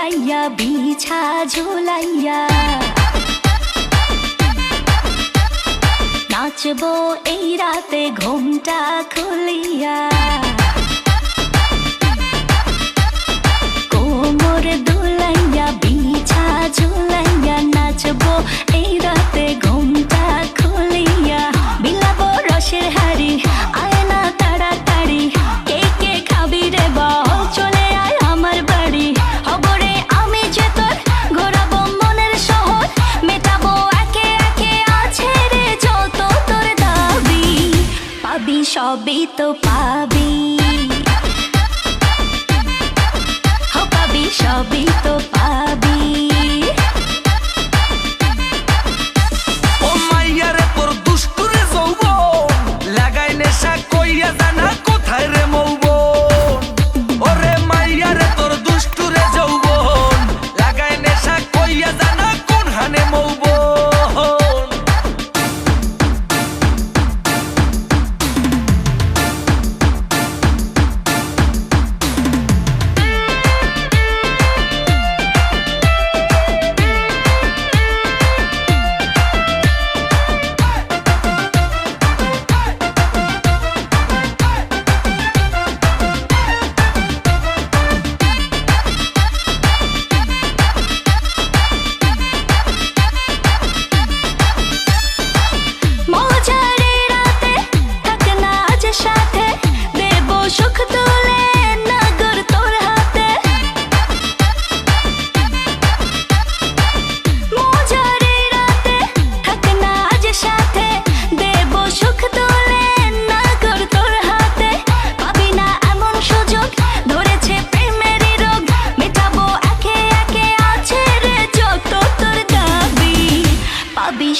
ঝুলাইয়া বিছা ঝুলাইয়া নাচবো এই রাতে ঘুমটা খুলিয়া কোমর দুলাইয়া বিছা ঝুলাইয়া নাচবো এই রাতে ঘুমটা খুলিয়া বিলাবো রসের হাড়ি আয় না তাড়াতাড়ি কে কে খাবি রে বল চলে আয় আমার বাড়ি হবরে আমি যে তোর ঘোরাবো মনের শহর মেটাবো একে একে আছে রে যত তোর দাবি পাবি সবই তো পাবি পাবি সবই তো পাবি ও মাইয়া রে তোর দুষ্টুরে যৌবন লাগাই নেশা কইয়া জানা কোথায় রে মৌবন ওরে মাইয়া রে তোর দুষ্টুরে যৌবন লাগাই নেশা কইয়া জানা কোন হানে মৌবন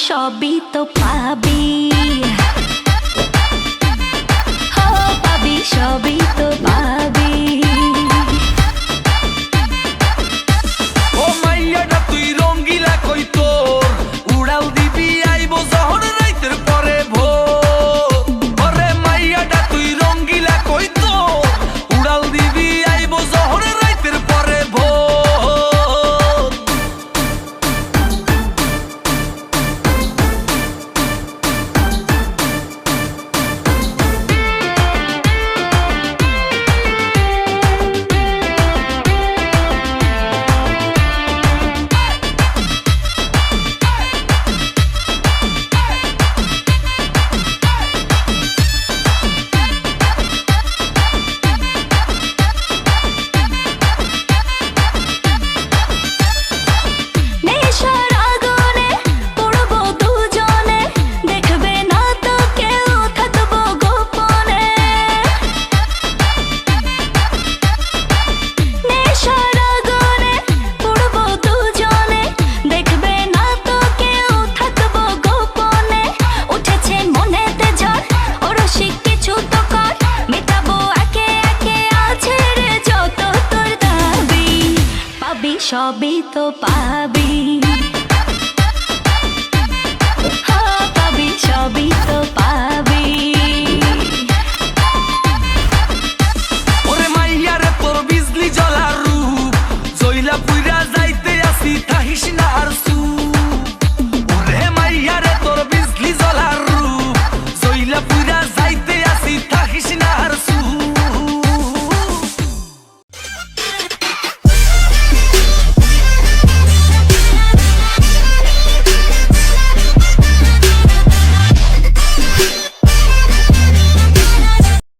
সবই তো পাবি পাবি সবই তো পাবি ও মাইয়াটা তুই রঙ্গিলা কই তোর উড়াল দিবি আইবো যখন রাইতের পরে ভোর ওরে মাইয়াটা তুই রঙ্গিলা কই তোর উড়াল দিবি আইবো যখন রাইতের পরে ভোর সবই তো পাবি পাবি সবই তো